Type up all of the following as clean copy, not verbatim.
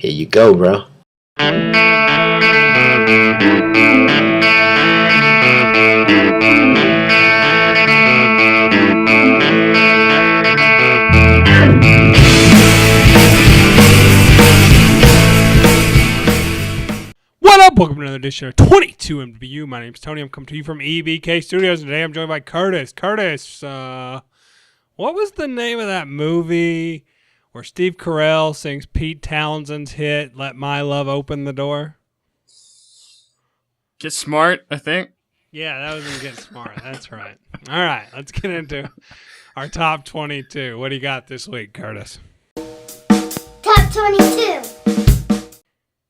Here you go, bro. What up? Welcome to another edition of 22 MWU. My name's Tony. I'm coming to you from EBK Studios, and today I'm joined by Kurtis. Kurtis, what was the name of that movie where Steve Carell sings Pete Townshend's hit, Let My Love Open the Door? Get Smart, I think. Yeah, that was in Get Smart. That's right. All right, let's get into our top 22. What do you got this week, Kurtis? Top 22.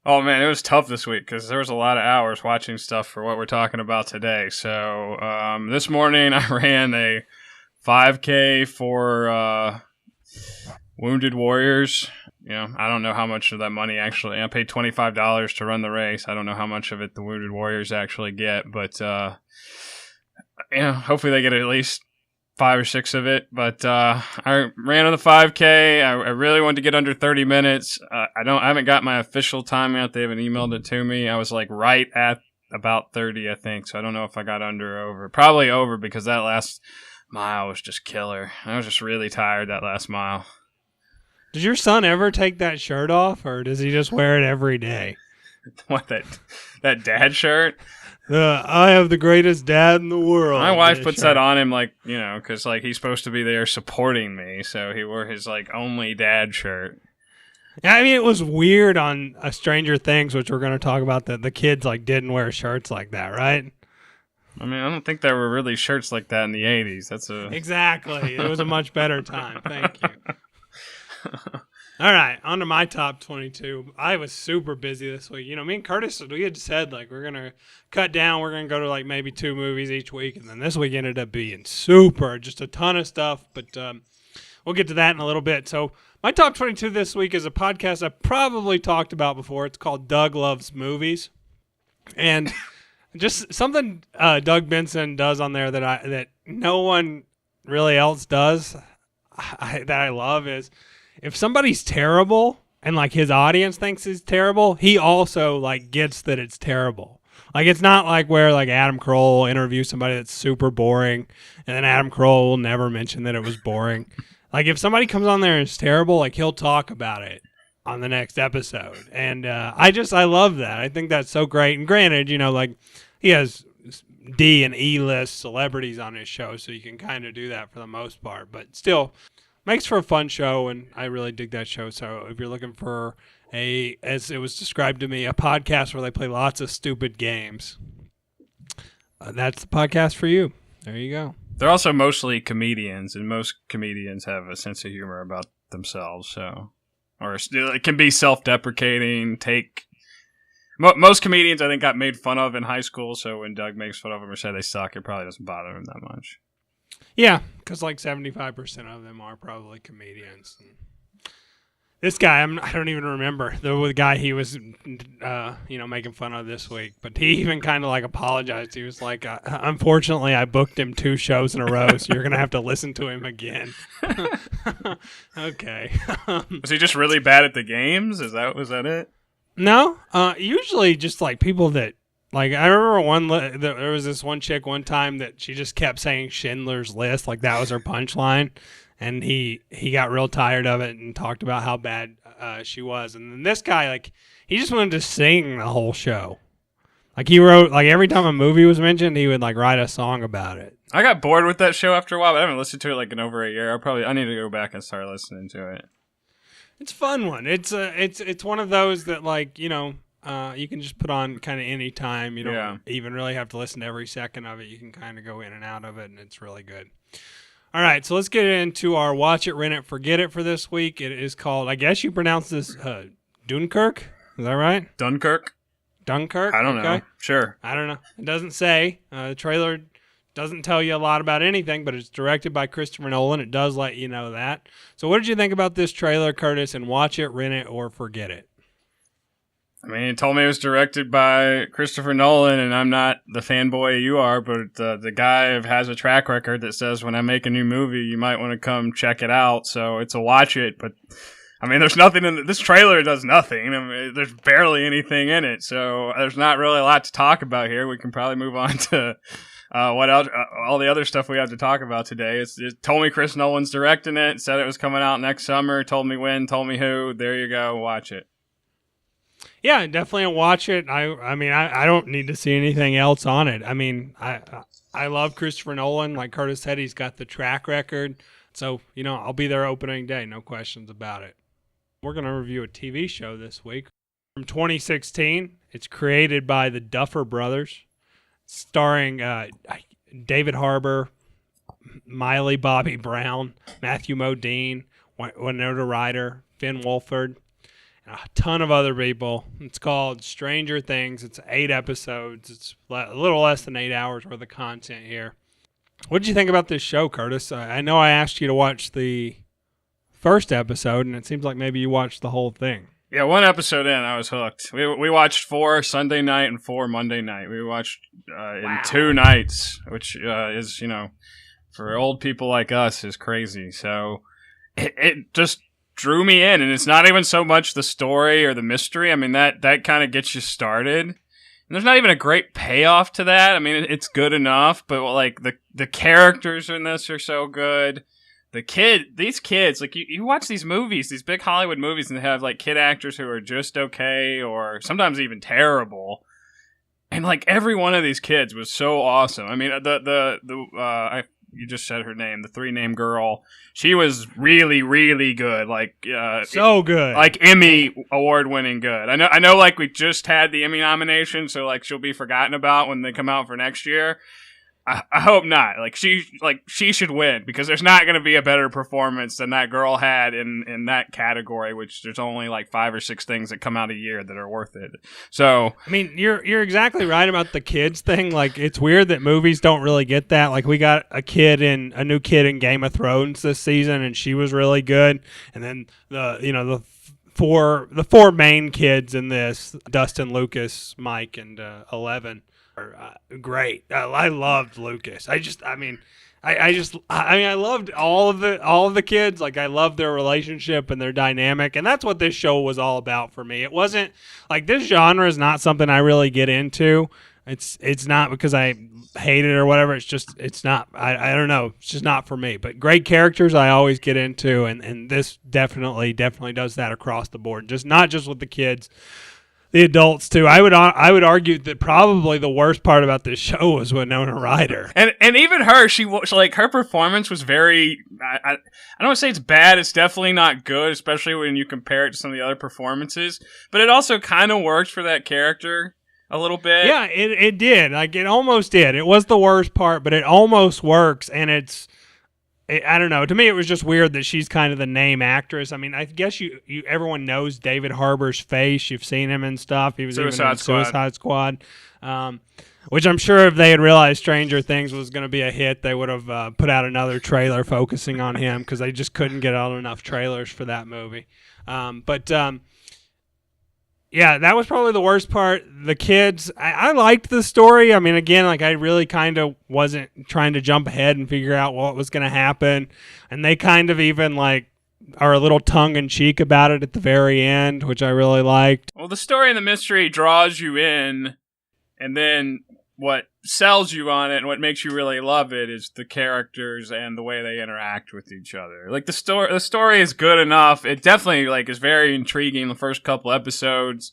Oh, man, it was tough this week because there was a lot of hours watching stuff for what we're talking about today. So this morning I ran a 5K for Wounded Warriors. You know, I don't know how much of that money actually. I paid $25 to run the race. I don't know how much of it the Wounded Warriors actually get, but hopefully they get at least 5 or 6 of it. But I ran on the 5K. I really wanted to get under 30 minutes. I haven't got my official time yet. They haven't emailed it to me. I was like right at about 30, I think. So I don't know if I got under or over. Probably over because that last mile was just killer. I was just really tired that last mile. Did your son ever take that shirt off, or does he just wear it every day? What, that dad shirt? I have the greatest dad in the world. My wife puts that on him, like, you know, because like he's supposed to be there supporting me, so he wore his like only dad shirt. Yeah, I mean, it was weird on Stranger Things, which we're going to talk about, that the kids like didn't wear shirts like that, right? I mean, I don't think there were really shirts like that in the 80s. Exactly. It was a much better time. Thank you. All right, on to my top 22. I was super busy this week. You know, me and Kurtis, we had said, like, we're going to cut down. We're going to go to, like, maybe 2 movies each week. And then this week ended up being just a ton of stuff. But we'll get to that in a little bit. So my top 22 this week is a podcast I've probably talked about before. It's called Doug Loves Movies. And just something Doug Benson does on there that no one really else does that I love is, if somebody's terrible and like his audience thinks he's terrible, he also like gets that it's terrible. Like, it's not like where like Adam Carolla will interview somebody that's super boring and then Adam Carolla will never mention that it was boring. Like, if somebody comes on there and it's terrible, like, he'll talk about it on the next episode. And I love that. I think that's so great. And granted, you know, like, he has D and E-list celebrities on his show, so you can kind of do that for the most part. But still, makes for a fun show, and I really dig that show. So if you're looking for as it was described to me, a podcast where they play lots of stupid games, that's the podcast for you. There you go. They're also mostly comedians, and most comedians have a sense of humor about themselves. So, or it can be self-deprecating. Most comedians, I think, got made fun of in high school. So when Doug makes fun of them or say they suck, it probably doesn't bother him that much. Yeah, because like 75% of them are probably comedians. This guy, I don't even remember the guy he was, making fun of this week. But he even kind of like apologized. He was like, "Unfortunately, I booked him 2 shows in a row, so you're gonna have to listen to him again." Okay. Was he just really bad at the games? Was that it? No, usually just like people that. Like, I remember there was this one chick one time that she just kept saying Schindler's List, like that was her punchline, and he got real tired of it and talked about how bad she was. And then this guy, like, he just wanted to sing the whole show. Like, he wrote, like, every time a movie was mentioned, he would, like, write a song about it. I got bored with that show after a while, but I haven't listened to it, like, in over a year. I need to go back and start listening to it. It's a fun one. It's one of those that, like, you know, you can just put on kind of any time. You don't even really have to listen to every second of it. You can kind of go in and out of it, and it's really good. All right, so let's get into our Watch It, Rent It, Forget It for this week. It is called, I guess you pronounce this Dunkirk. Is that right? Dunkirk? I don't know. Sure. I don't know. It doesn't say. The trailer doesn't tell you a lot about anything, but it's directed by Christopher Nolan. It does let you know that. So what did you think about this trailer, Kurtis, and Watch It, Rent It, or Forget It? I mean, it told me it was directed by Christopher Nolan, and I'm not the fanboy you are, but the guy has a track record that says when I make a new movie, you might want to come check it out. So it's a watch it, but I mean, there's nothing in this trailer. Does nothing. I mean, there's barely anything in it, so there's not really a lot to talk about here. We can probably move on to what else? All the other stuff we have to talk about today. It's told me Chris Nolan's directing it. Said it was coming out next summer. Told me when. Told me who. There you go. Watch it. Yeah, definitely watch it. I mean, I don't need to see anything else on it. I mean, I love Christopher Nolan. Like Curtis said, he's got the track record. So, I'll be there opening day. No questions about it. We're going to review a TV show this week from 2016. It's created by the Duffer Brothers, starring David Harbour, Miley Bobby Brown, Matthew Modine, Winona Ryder, Finn Wolford, and a ton of other people. It's called Stranger Things. It's 8 episodes. It's a little less than 8 hours worth of content here. What did you think about this show, Curtis? I know I asked you to watch the first episode, and it seems like maybe you watched the whole thing. Yeah, 1 episode in, I was hooked. We watched 4 Sunday night and 4 Monday night. We watched in 2 nights, which is, for old people like us, is crazy. So it just drew me in, and it's not even so much the story or the mystery. I mean, that kind of gets you started. And there's not even a great payoff to that. I mean, it's good enough, but like the characters in this are so good. These kids, like you watch these movies, these big Hollywood movies, and they have like kid actors who are just okay or sometimes even terrible. And like every one of these kids was so awesome. I mean, you just said her name, the 3-name girl. She was really, really good. Like so good, like Emmy award-winning good. I know. Like we just had the Emmy nomination, so like she'll be forgotten about when they come out for next year. I hope not. Like she should win because there's not going to be a better performance than that girl had in that category. Which there's only like 5 or 6 things that come out a year that are worth it. So I mean, you're exactly right about the kids thing. Like it's weird that movies don't really get that. Like we got a new kid in Game of Thrones this season, and she was really good. And then the 4 main kids in this, Dustin, Lucas, Mike, and 11. Great. I loved Lucas. I loved all of the kids. Like I loved their relationship and their dynamic, and that's what this show was all about for me. It wasn't like this genre is not something I really get into. It's not because I hate it or whatever. It's not. I don't know. It's just not for me. But great characters I always get into, and this definitely does that across the board. Just not just with the kids. The adults too. I would argue that probably the worst part about this show was Winona Ryder, and even her. She like her performance was very. I don't want to say it's bad. It's definitely not good, especially when you compare it to some of the other performances. But it also kind of works for that character a little bit. Yeah, it did. Like it almost did. It was the worst part, but it almost works, and I don't know. To me, it was just weird that she's kind of the name actress. I mean, I guess everyone knows David Harbour's face. You've seen him and stuff. He was even in Suicide Squad, which I'm sure if they had realized Stranger Things was going to be a hit, they would have put out another trailer focusing on him because they just couldn't get out enough trailers for that movie. Yeah, that was probably the worst part. The kids, I liked the story. I mean, again, like I really kind of wasn't trying to jump ahead and figure out what was going to happen. And they kind of even like are a little tongue-in-cheek about it at the very end, which I really liked. Well, the story and the mystery draws you in, and then what sells you on it and what makes you really love it is the characters and the way they interact with each other. Like the story is good enough. It definitely like is very intriguing the first couple episodes,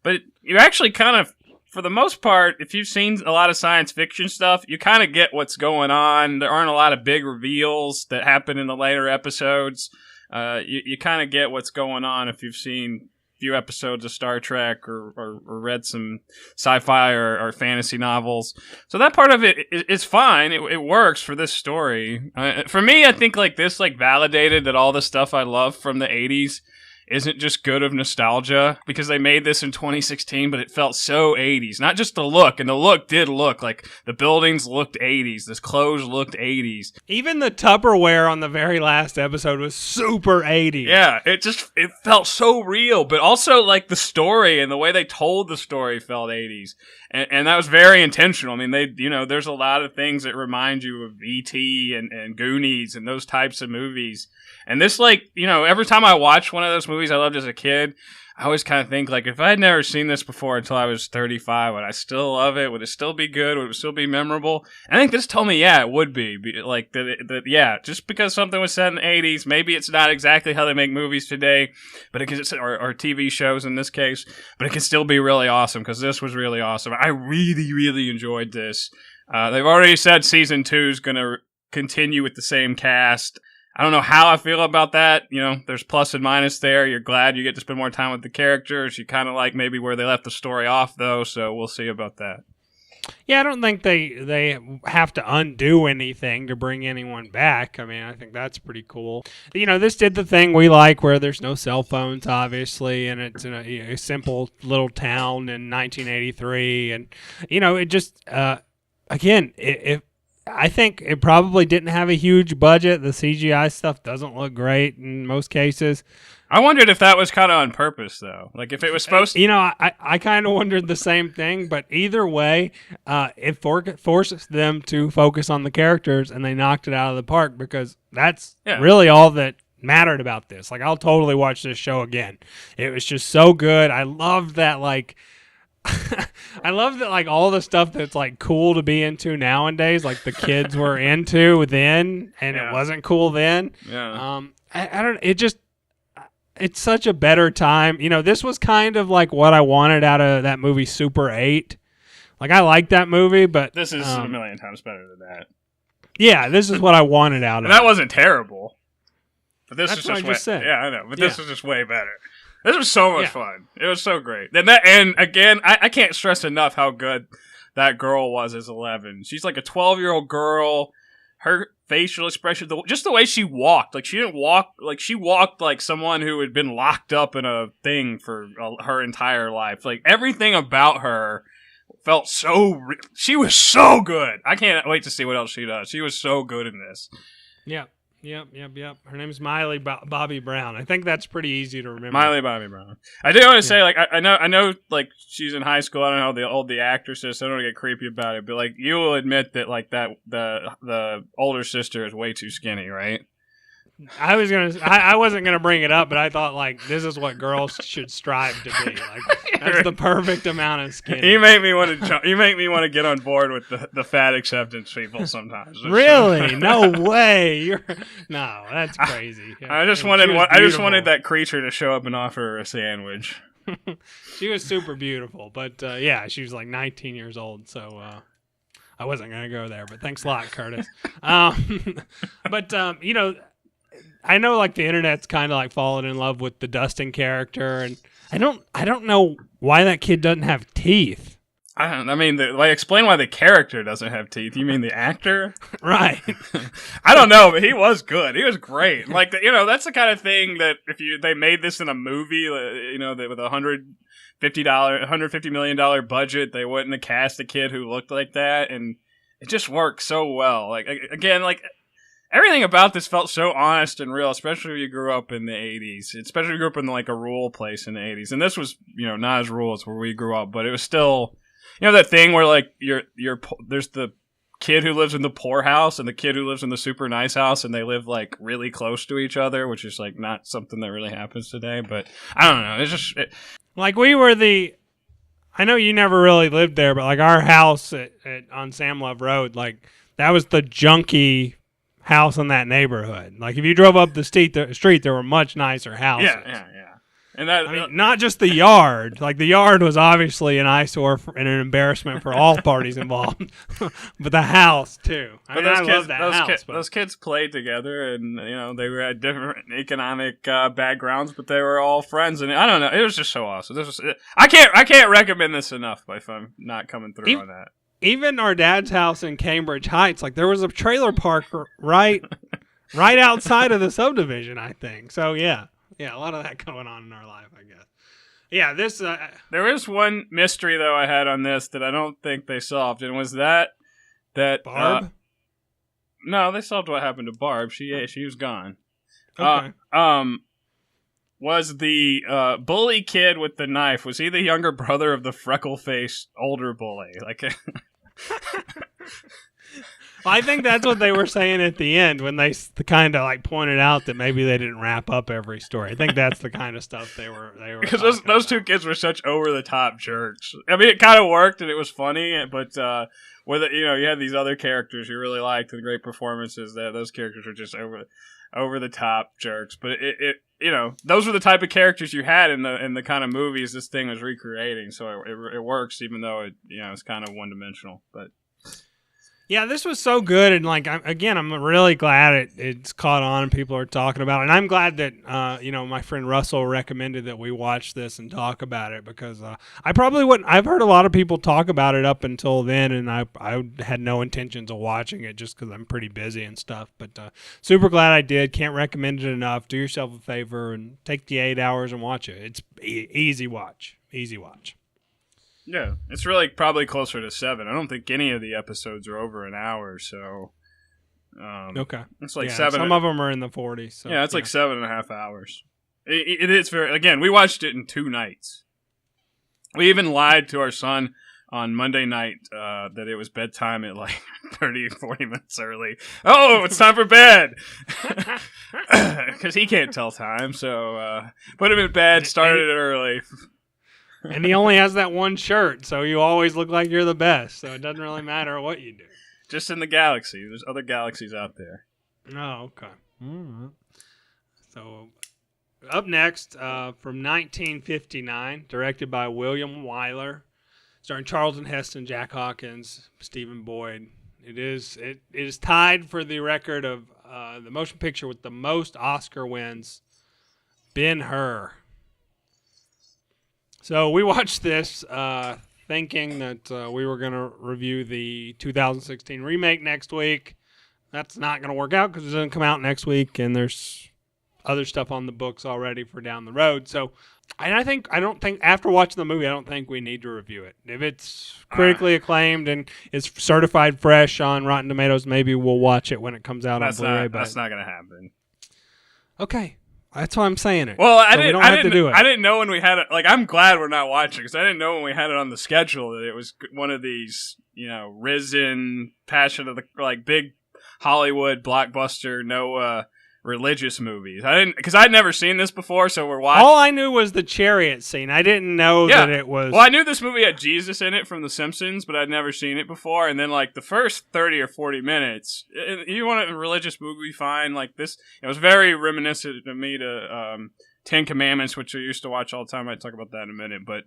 but you actually kind of, for the most part, if you've seen a lot of science fiction stuff, you kind of get what's going on. There aren't a lot of big reveals that happen in the later episodes. You kind of get what's going on if you've seen few episodes of Star Trek or read some sci-fi or fantasy novels. So that part of it is fine. It works for this story. For me, I think like this like validated that all the stuff I love from the 80s isn't just good of nostalgia, because they made this in 2016, but it felt so 80s. Not just the look, and the look did look like the buildings looked 80s, the clothes looked 80s. Even the Tupperware on the very last episode was super 80s. Yeah, it felt so real, but also like the story and the way they told the story felt 80s. And that was very intentional. I mean, there's a lot of things that remind you of E.T. and Goonies and those types of movies. And this, like, every time I watch one of those movies I loved as a kid, I always kind of think, like, if I had never seen this before until I was 35, would I still love it? Would it still be good? Would it still be memorable? And I think this told me, yeah, it would be. Like, yeah, just because something was set in the 80s, maybe it's not exactly how they make movies today, but it can, or TV shows in this case, but it can still be really awesome, because this was really awesome. I really, really enjoyed this. They've already said season 2 is going to continue with the same cast. I don't know how I feel about that. You know, there's plus and minus there. You're glad you get to spend more time with the characters. You kind of like maybe where they left the story off, though, so we'll see about that. Yeah, I don't think they have to undo anything to bring anyone back. I mean, I think that's pretty cool. You know, this did the thing we like where there's no cell phones, obviously, and it's in a simple little town in 1983. And, you know, it just, again, I think it probably didn't have a huge budget. The CGI stuff doesn't look great in most cases. I wondered if that was kind of on purpose, though. Like, if it was supposed to... You know, I kind of wondered the same thing, but either way, it forces them to focus on the characters, and they knocked it out of the park, because that's really all that mattered about this. Like, I'll totally watch this show again. It was just so good. I loved that, like... I love that, like, all the stuff that's like cool to be into nowadays, like the kids were into then, and it wasn't cool then. Yeah. I don't. It just. It's such a better time. You know, this was kind of like what I wanted out of that movie Super 8. Like, I like that movie, but this is a million times better than that. Yeah, this is what I wanted out of it. That wasn't terrible. But this That's is what just I just said. Yeah, I know. But this was just way better. This was so much fun. It was so great. And again, I can't stress enough how good that girl was as 11. She's like a 12-year-old girl. Her facial expression, just the way she walked. Like, she didn't walk, like, she walked like someone who had been locked up in a thing for her entire life. Like, everything about her felt she was so good. I can't wait to see what else she does. She was so good in this. Yep. Her name is Miley Bobby Brown. I think that's pretty easy to remember. Miley Bobby Brown. I do want to say, like, I know, like, she's in high school. I don't know how old the actress is, so I don't want to get creepy about it. But, like, you will admit that, like, that the older sister is way too skinny, right? I wasn't gonna bring it up, but I thought, like, this is what girls should strive to be. Like, that's the perfect amount of skinny. You make me want to get on board with the fat acceptance people sometimes. Really? No way. No, that's crazy. I just wanted that creature to show up and offer her a sandwich. She was super beautiful, but yeah, she was like 19 years old, so I wasn't gonna go there. But thanks a lot, Kurtis. You know. I know, like, the internet's kind of like fallen in love with the Dustin character, and I don't know why that kid doesn't have teeth. Explain why the character doesn't have teeth. You mean the actor? Right. I don't know, but he was good. He was great. Like, you know, that's the kind of thing that if they made this in a movie, you know, with $150 million budget, they wouldn't have cast a kid who looked like that, and it just worked so well. Like, again, like, everything about this felt so honest and real, especially if you grew up in the 80s. Especially if you grew up in, like, a rural place in the 80s. And this was, you know, not as rural as where we grew up, but it was still, you know, that thing where, like, there's the kid who lives in the poor house and the kid who lives in the super nice house, and they live, like, really close to each other, which is, like, not something that really happens today. But I don't know. It's just... Like, we were I know you never really lived there, but, like, our house on Sam Love Road, like, that was the junky house in that neighborhood. Like, if you drove up the street, there were much nicer houses. Yeah. And that, I mean, not just the yard. Like, the yard was obviously an eyesore and an embarrassment for all parties involved, but the house too. I love that house. Those kids played together, and, you know, they had different economic backgrounds, but they were all friends. And I don't know, it was just so awesome. I can't recommend this enough. If I'm not coming through on that. Even our dad's house in Cambridge Heights, like, there was a trailer park right outside of the subdivision, I think. So yeah, a lot of that going on in our life, I guess. Yeah, this. There is one mystery though I had on this that I don't think they solved, and it was that Barb. No, they solved what happened to Barb. She was gone. Okay. Was the bully kid with the knife? Was he the younger brother of the freckle-faced older bully? Like, I think that's what they were saying at the end when they kind of like pointed out that maybe they didn't wrap up every story. I think that's the kind of stuff they were because those two kids were such over the top jerks. I mean, it kind of worked and it was funny, but with it, you had these other characters you really liked and great performances. That those characters were just over the top jerks. But it those were the type of characters you had in the kind of movies this thing was recreating. So it works even though it's kind of one dimensional, but. Yeah, this was so good, and I'm really glad it's caught on and people are talking about it. And I'm glad that my friend Russell recommended that we watch this and talk about it because I probably wouldn't. I've heard a lot of people talk about it up until then, and I had no intentions of watching it just because I'm pretty busy and stuff. But super glad I did. Can't recommend it enough. Do yourself a favor and take the 8 hours and watch it. It's easy watch. Easy watch. Yeah, it's really probably closer to 7. I don't think any of the episodes are over an hour, so... okay. It's like 7... Some of them are in the 40s. So, yeah, it's like 7.5 hours. It is very... Again, we watched it in 2 nights. We even lied to our son on Monday night that it was bedtime at like 30 or 40 minutes early. Oh, it's time for bed! Because he can't tell time, so put him in bed, started it early... And he only has that one shirt, so you always look like you're the best. So it doesn't really matter what you do. Just in the galaxy. There's other galaxies out there. Oh, okay. Mm-hmm. So up next, from 1959, directed by William Wyler, starring Charlton Heston, Jack Hawkins, Stephen Boyd. It is tied for the record of the motion picture with the most Oscar wins, Ben-Hur. So we watched this thinking that we were going to review the 2016 remake next week. That's not going to work out because it doesn't come out next week, and there's other stuff on the books already for down the road. So, and I don't think after watching the movie, I don't think we need to review it. If it's critically acclaimed and it's certified fresh on Rotten Tomatoes, maybe we'll watch it when it comes out on Blu-ray. That's not going to happen. Okay. That's why I'm saying it. Well, I didn't know when we had it. Like, I'm glad we're not watching because I didn't know when we had it on the schedule that it was one of these, risen, passion of the big Hollywood blockbuster, no religious movies. Because I'd never seen this before, so we're watching. All I knew was the chariot scene. I didn't know that it was. Well, I knew this movie had Jesus in it from The Simpsons, but I'd never seen it before. And then, the first 30 or 40 minutes, you want a religious movie, fine. Like this, it was very reminiscent to me to Ten Commandments, which I used to watch all the time. I'd talk about that in a minute, but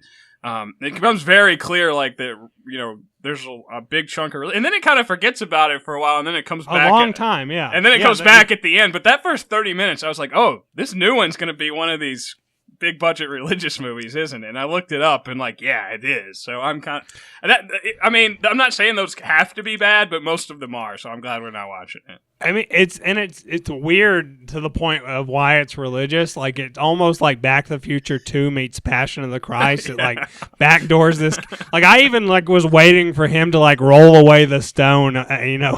it becomes very clear, that there's a big chunk of, and then it kind of forgets about it for a while, and then it comes back a long time, yeah, and then it comes back at the end. But that first 30 minutes, I was like, oh, this new one's going to be one of these big budget religious movies, isn't it? And I looked it up, and yeah, it is. So I'm I'm not saying those have to be bad, but most of them are. So I'm glad we're not watching it. I mean, it's weird to the point of why it's religious. Like, it's almost like Back to the Future 2 meets Passion of the Christ. Yeah. It backdoors this. I even was waiting for him to roll away the stone,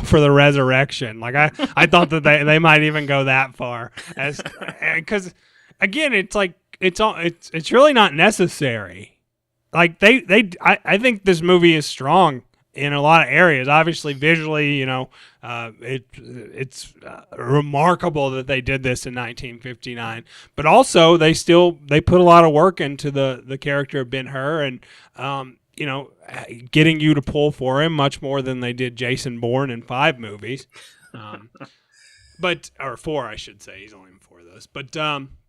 for the resurrection. I thought that they might even go that far, because again, it's really not necessary. I think this movie is strong in a lot of areas. Obviously, visually, it's remarkable that they did this in 1959. But also, they put a lot of work into the character of Ben-Hur, and getting you to pull for him much more than they did Jason Bourne in 5 movies, or 4, I should say. He's only in 4 of those. But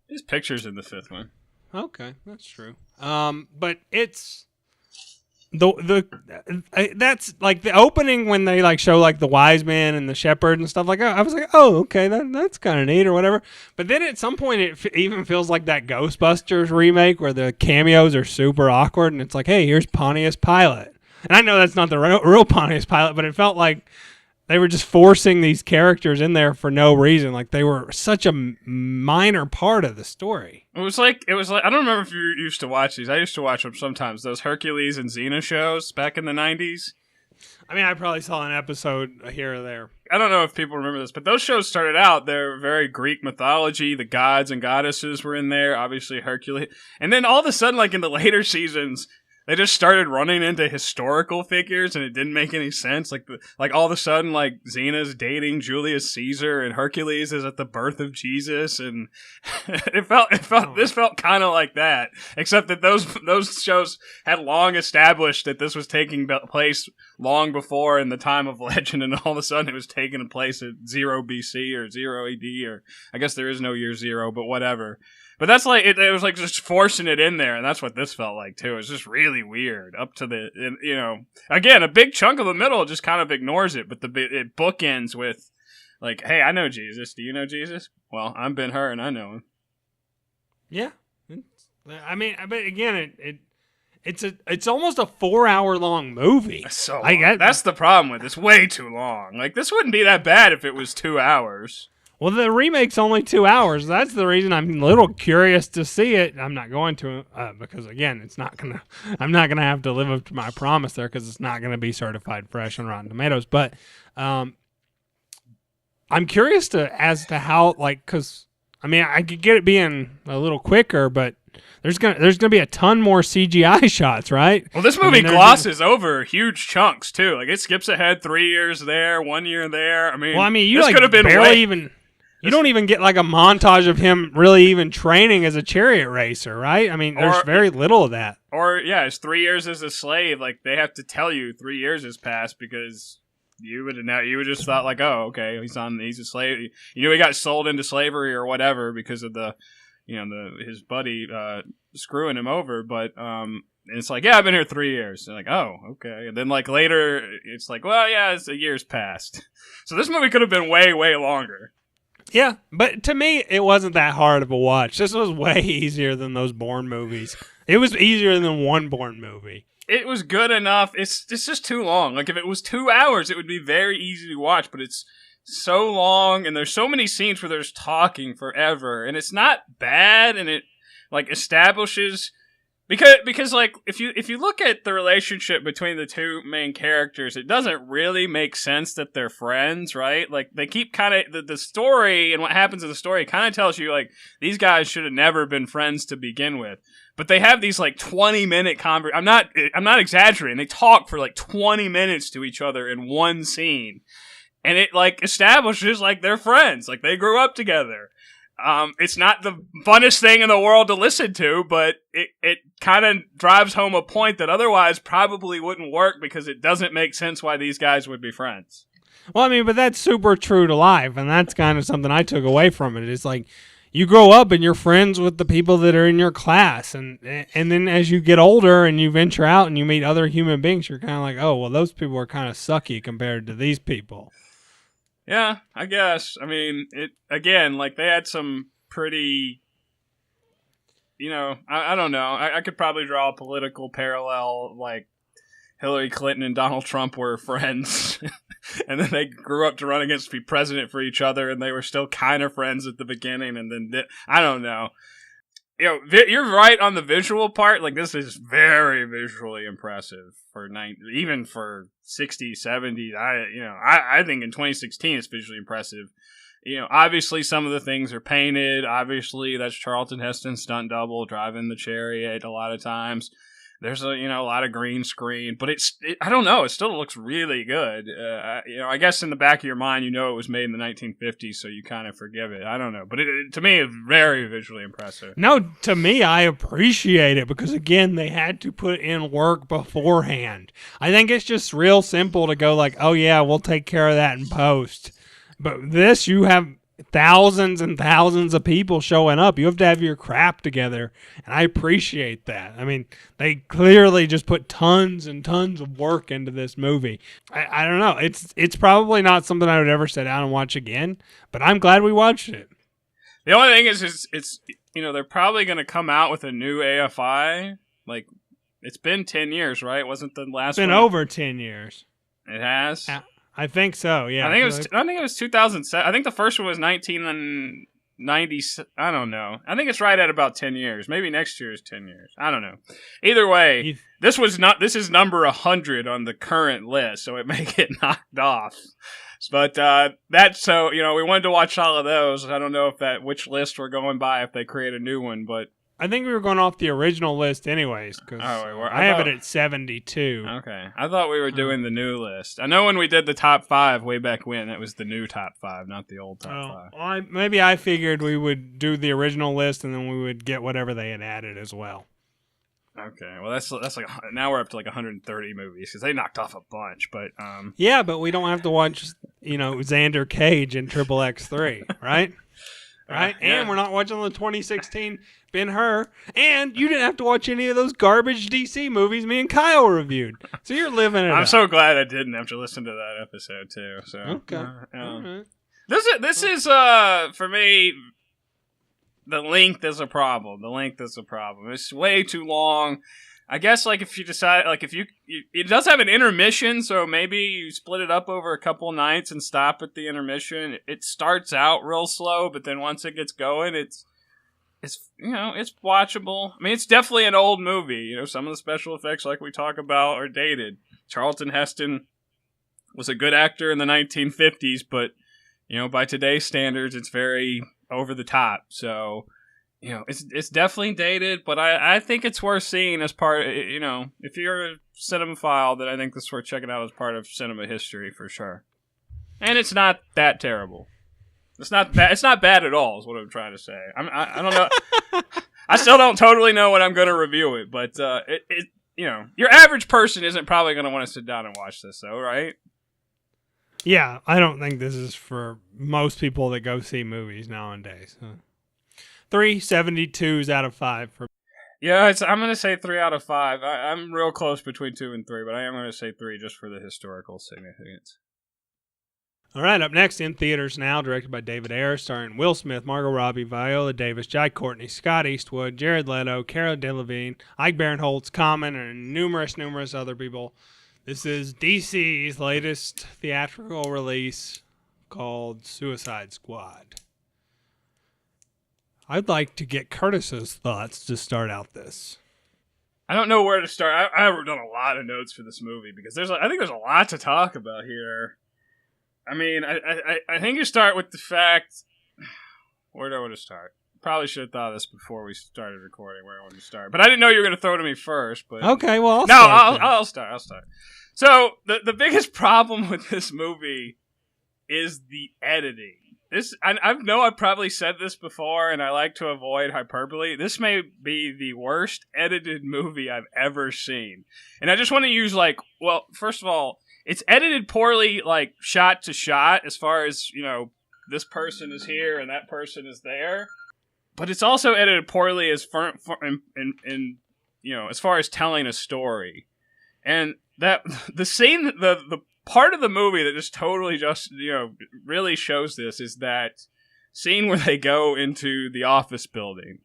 his picture's in the 5th one. Okay, that's true. But it's. That's the opening when they show the wise man and the shepherd and stuff I was like, oh, okay, that's kind of neat or whatever. But then at some point it even feels like that Ghostbusters remake where the cameos are super awkward and it's like, hey, here's Pontius Pilate. And I know that's not the real Pontius Pilate, but it felt like they were just forcing these characters in there for no reason. They were such a minor part of the story. It was like I don't remember if you used to watch these. I used to watch them sometimes. Those Hercules and Xena shows back in the 90s. I mean, I probably saw an episode here or there. I don't know if people remember this, but those shows started out, they're very Greek mythology. The gods and goddesses were in there, obviously Hercules. And then all of a sudden, in the later seasons, They just started running into historical figures, and it didn't make any sense. Like all of a sudden, like Xena's dating Julius Caesar, and Hercules is at the birth of Jesus, and this felt kind of like that. Except that those shows had long established that this was taking place long before in the time of legend, and all of a sudden it was taking place at 0 BC or 0 AD, or I guess there is no year 0, but whatever. But that's like, it was like just forcing it in there, and that's what this felt like, too. It was just really weird. Up to the, again, a big chunk of the middle just kind of ignores it, but it bookends with, like, hey, I know Jesus. Do you know Jesus? Well, I'm Ben-hur, and I know him. Yeah. I mean, but again, it's almost a 4-hour-long movie. So that's the problem with it. It's way too long. Like, this wouldn't be that bad if it was 2 hours. Well, the remake's only 2 hours. That's the reason I'm a little curious to see it. I'm not going to because again, I'm not gonna have to live up to my promise there because it's not gonna be certified fresh on Rotten Tomatoes. But I'm curious as to how, like, because I mean, I could get it being a little quicker, but there's gonna be a ton more CGI shots, right? Well, this movie glosses over huge chunks too. Like, it skips ahead 3 years there, 1 year there. I mean, you could have been barely even. You don't even get like a montage of him really even training as a chariot racer, right? I mean, there's very little of that. Or, yeah, it's 3 years as a slave. Like, they have to tell you 3 years has passed because you would just thought like, oh, okay, he's a slave. You knew he got sold into slavery or whatever because of his buddy screwing him over. But it's like, yeah, I've been here 3 years. And like, oh, okay. And then like later, it's like, well, yeah, it's a year's passed. So this movie could have been way, way longer. Yeah, but to me, it wasn't that hard of a watch. This was way easier than those Bourne movies. It was easier than one Bourne movie. It was good enough. It's just too long. Like, if it was 2 hours, it would be very easy to watch, but it's so long, and there's so many scenes where there's talking forever, and it's not bad, and it, like, establishes... Because like, if you look at the relationship between the two main characters, it doesn't really make sense that they're friends, right? Like, they keep kind of the story and what happens in the story kind of tells you like these guys should have never been friends to begin with. But they have these like 20-minute I'm not exaggerating. They talk for like 20 minutes to each other in one scene, and it like establishes like they're friends, like they grew up together. It's not the funnest thing in the world to listen to, but it kind of drives home a point that otherwise probably wouldn't work because it doesn't make sense why these guys would be friends. Well, I mean, but that's super true to life, and that's kind of something I took away from it. It's like you grow up and you're friends with the people that are in your class, and then as you get older and you venture out and you meet other human beings, you're kind of like, oh, well, those people are kind of sucky compared to these people. Yeah, I guess. I mean, like, they had some pretty, I don't know. I could probably draw a political parallel, like Hillary Clinton and Donald Trump were friends, and then they grew up to run against be president for each other, and they were still kind of friends at the beginning, and then, I don't know. You're right on the visual part. Like, this is very visually impressive even for 60s, 70s. I think in 2016 it's visually impressive. Obviously some of the things are painted. Obviously that's Charlton Heston's stunt double driving the chariot a lot of times. There's a lot of green screen, but I don't know. It still looks really good. I guess in the back of your mind, it was made in the 1950s, so you kind of forgive it. I don't know, but to me, it's very visually impressive. No, to me, I appreciate it because again, they had to put in work beforehand. I think it's just real simple to go like, oh yeah, we'll take care of that in post. But this, you have thousands and thousands of people showing up. You have to have your crap together, and I appreciate that. I mean, they clearly just put tons and tons of work into this movie. I don't know. It's probably not something I would ever sit down and watch again, but I'm glad we watched it. The only thing is it's they're probably going to come out with a new AFI. Like, it's been 10 years, right? Wasn't the last one? It's been over 10 years. It has? I think so, yeah. I think it was 2007. I think the first one was 1990. I don't know. I think it's right at about 10 years. Maybe next year is 10 years. I don't know. Either way, this is number 100 on the current list, so it may get knocked off. But we wanted to watch all of those. I don't know which list we're going by if they create a new one, but I think we were going off the original list anyways, because I have it at 72. Okay. I thought we were doing the new list. I know when we did the top 5 way back when, it was the new top 5, not the old top 5. Well, maybe I figured we would do the original list and then we would get whatever they had added as well. Okay. Well, that's like now we're up to like 130 movies because they knocked off a bunch, but yeah, but we don't have to watch Xander Cage in Triple X3, right? Right? Yeah. And we're not watching the 2016 Ben-Hur. And you didn't have to watch any of those garbage DC movies me and Kyle reviewed. So you're living it up. I'm so glad I didn't have to listen to that episode too. So okay. All right. This is for me. The length is a problem. It's way too long. I guess like if you decide like if you it does have an intermission, so maybe you split it up over a couple nights and stop at the intermission. It starts out real slow, but then once it gets going, it's it's watchable. I mean, it's definitely an old movie. Some of the special effects like we talk about are dated. Charlton Heston was a good actor in the 1950s, but by today's standards, it's very over the top. So it's definitely dated, but I think it's worth seeing as part, if you're a cinemaphile, then I think this is worth checking out as part of cinema history for sure. And it's not that terrible. It's not bad at all is what I'm trying to say. I don't know. I still don't totally know what I'm going to review it, but your average person isn't probably going to want to sit down and watch this though, right? Yeah, I don't think this is for most people that go see movies nowadays. 3.72s out of 5 for. Yeah, I'm going to say 3 out of 5. I'm real close between 2 and 3, but I am going to say 3 just for the historical significance. All right, up next in theaters now, directed by David Ayer, starring Will Smith, Margot Robbie, Viola Davis, Jai Courtney, Scott Eastwood, Jared Leto, Cara Delevingne, Ike Barinholtz, Common, and numerous other people. This is DC's latest theatrical release called Suicide Squad. I'd like to get Kurtis's thoughts to start out this. I don't know where to start. I've done a lot of notes for this movie because I think there's a lot to talk about here. I mean, I think you start with the fact. Where do I want to start? Probably should have thought of this before we started recording where I wanted to start. But I didn't know you were going to throw to me first. But okay, well, I'll start. So the biggest problem with this movie is the editing. I know I've probably said this before, and I like to avoid hyperbole. This may be the worst edited movie I've ever seen. And I just want to use, first of all, it's edited poorly, shot to shot, as far as, this person is here and that person is there. But it's also edited poorly as far as telling a story. And that the scene, the part of the movie that just totally really shows this is that scene where they go into the office building.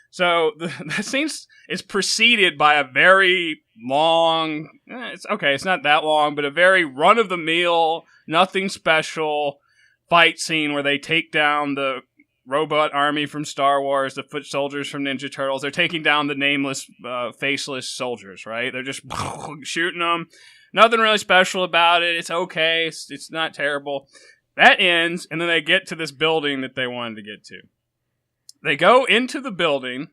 So the scene is preceded by a very long, it's not that long, but a very run-of-the-mill, nothing special fight scene where they take down the robot army from Star Wars, the foot soldiers from Ninja Turtles. They're taking down the nameless, faceless soldiers, right? They're just shooting them. Nothing really special about it. It's okay. It's not terrible. That ends, and then they get to this building that they wanted to get to. They go into the building,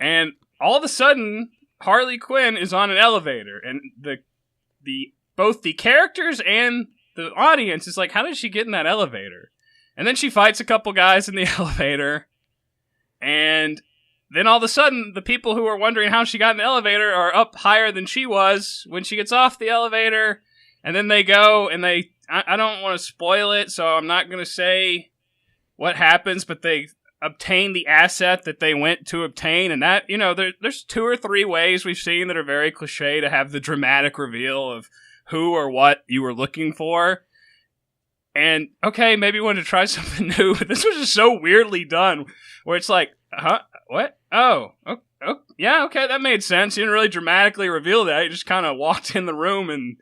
and all of a sudden, Harley Quinn is on an elevator, and both the characters and the audience is like, how did she get in that elevator? And then she fights a couple guys in the elevator, and then all of a sudden, the people who are wondering how she got in the elevator are up higher than she was when she gets off the elevator, and then they go, and I don't want to spoil it, so I'm not going to say what happens, but they obtain the asset that they went to obtain, and that, there's 2 or 3 ways we've seen that are very cliche to have the dramatic reveal of who or what you were looking for. And, okay, maybe you wanted to try something new, but this was just so weirdly done, where it's like, huh? What? Oh, yeah, okay, that made sense. You didn't really dramatically reveal that. You just kind of walked in the room, and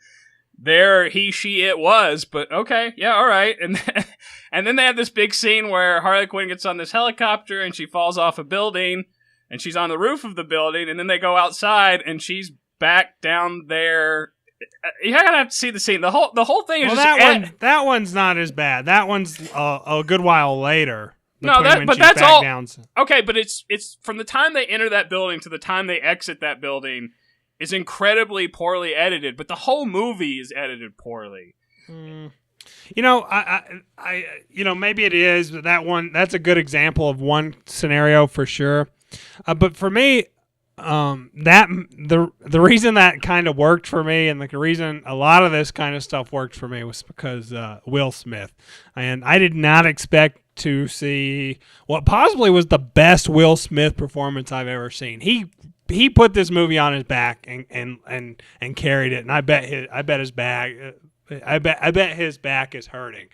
there he, she, it was. But, okay, yeah, all right. And then they have this big scene where Harley Quinn gets on this helicopter, and she falls off a building, and she's on the roof of the building, and then they go outside, and she's back down there. You're gonna have to see the scene. The whole thing is that one's not as bad. That one's a good while later. No, between when but she that's back all. downs. Okay, but it's from the time they enter that building to the time they exit that building is incredibly poorly edited. But the whole movie is edited poorly. You know, I maybe it is, but that's a good example of one scenario for sure. But for me, the reason that kind of worked for me, and the reason a lot of this kind of stuff worked for me, was because Will Smith, and I did not expect to see what possibly was the best Will Smith performance I've ever seen. He put this movie on his back and carried it, and I bet his back is hurting.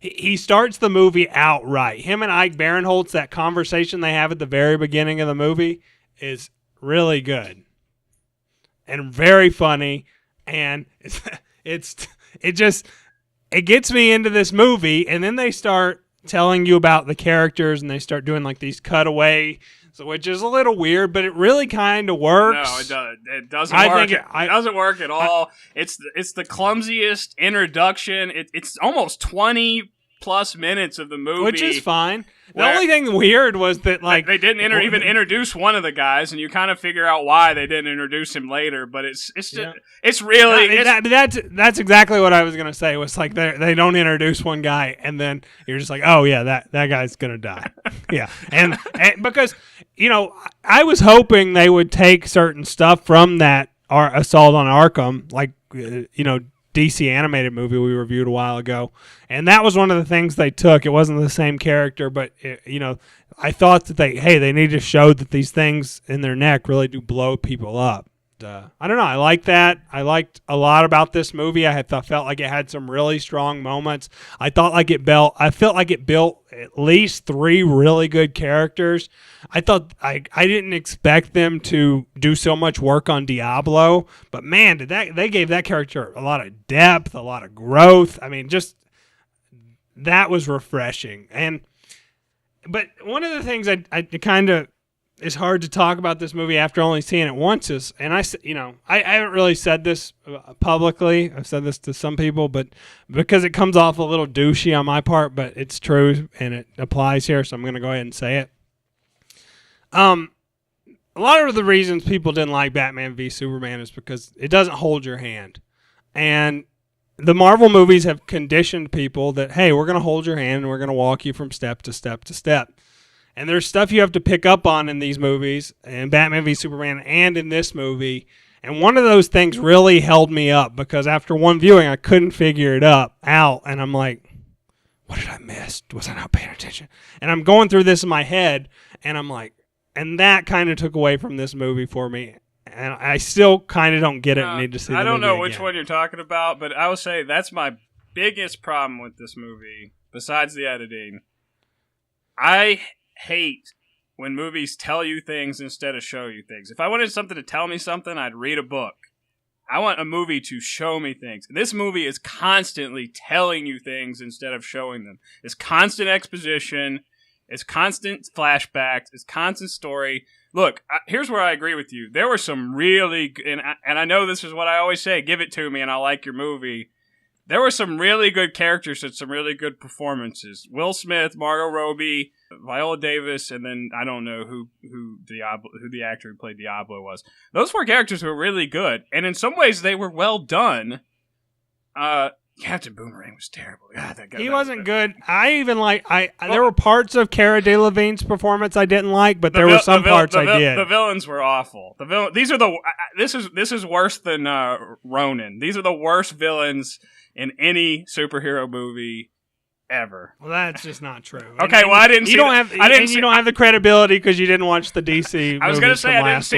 He starts the movie out right. Him and Ike Barinholtz, that conversation they have at the very beginning of the movie is really good and very funny, and it gets me into this movie, and then they start telling you about the characters, and they start doing like these cutaways, which is a little weird, but it really kind of works. No, it doesn't. It doesn't work. It doesn't work at all. It's the clumsiest introduction. It's almost 20 plus minutes of the movie, which is fine. The only thing weird was that they didn't even introduce one of the guys, and you kind of figure out why they didn't introduce him later. But it's really that's exactly what I was gonna say. Was like they don't introduce one guy, and then you're just like, oh yeah, that guy's gonna die. Yeah, and because I was hoping they would take certain stuff from that Assault on Arkham, like DC animated movie we reviewed a while ago, and that was one of the things they took. It wasn't the same character, but I thought that they need to show that these things in their neck really do blow people up. I don't know. I like that. I liked a lot about this movie. Felt like it had some really strong moments. I felt like it built at least 3 really good characters. I thought I didn't expect them to do so much work on Diablo, but man, they gave that character a lot of depth, a lot of growth. I mean, just that was refreshing. But one of the things I kind of it's hard to talk about this movie after only seeing it once is, and I haven't really said this publicly. I've said this to some people, but because it comes off a little douchey on my part, but it's true and it applies here, so I'm going to go ahead and say it. A lot of the reasons people didn't like Batman v Superman is because it doesn't hold your hand, and the Marvel movies have conditioned people that, hey, we're going to hold your hand and we're going to walk you from step to step to step. And there's stuff you have to pick up on in these movies, in Batman v Superman and in this movie. And one of those things really held me up because after one viewing, I couldn't figure it out. And I'm like, what did I miss? Was I not paying attention? And I'm going through this in my head, and I'm like, and that kind of took away from this movie for me. And I still kind of don't get it and need to see the movie I don't know again. which one you're talking about, but I will say that's my biggest problem with this movie, besides the editing. I hate when movies tell you things instead of show you things. If I wanted something to tell me something, I'd read a book. I want a movie to show me things. This movie is constantly telling you things instead of showing them. It's constant exposition. It's constant flashbacks. It's constant story. Look, here's where I agree with you. There were some really, and I know this is what I always say, give it to me and I'll like your movie. There were some really good characters and some really good performances. Will Smith, Margot Robbie, Viola Davis, and then I don't know who the actor who played Diablo was. Those 4 characters were really good, and in some ways they were well done. Captain Boomerang was terrible. God, that guy, he wasn't good. There were parts of Cara Delevingne's performance I didn't like, but there were some parts I did. The villains were awful. This is worse than Ronin. These are the worst villains in any superhero movie ever. Well, that's just not true. Okay, well, I didn't see. You don't have the credibility because you didn't watch the DC. I was going to say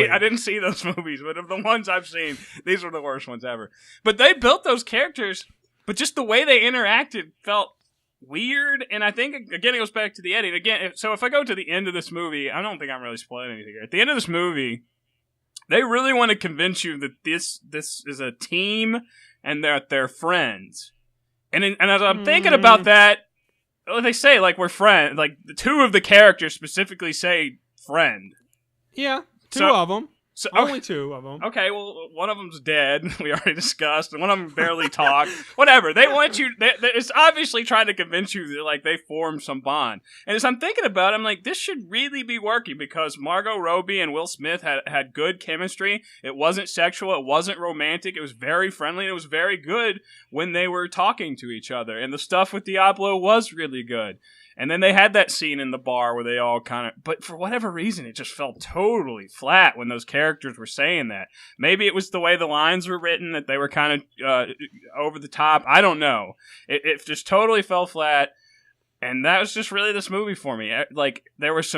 I didn't see those movies, but of the ones I've seen, these were the worst ones ever. But they built those characters, but just the way they interacted felt weird. And I think again it goes back to the editing. Again, so if I go to the end of this movie, I don't think I'm really spoiling anything here. At the end of this movie, they really want to convince you that this is a team and that they're friends. And as I'm thinking about that, they say, like, we're friends. Like, 2 of the characters specifically say friend. Yeah, two of them. So, Only two of them. Okay, well, one of them's dead. We already discussed. And one of them barely talked. Whatever. They want you. It's obviously trying to convince you that like they formed some bond. And as I'm thinking about it, I'm like, this should really be working because Margot Robbie and Will Smith had good chemistry. It wasn't sexual. It wasn't romantic. It was very friendly. And it was very good when they were talking to each other. And the stuff with Diablo was really good. And then they had that scene in the bar where they all kind of... But for whatever reason, it just felt totally flat when those characters were saying that. Maybe it was the way the lines were written, that they were kind of over the top. I don't know. It just totally fell flat. And that was just really this movie for me. Like, there was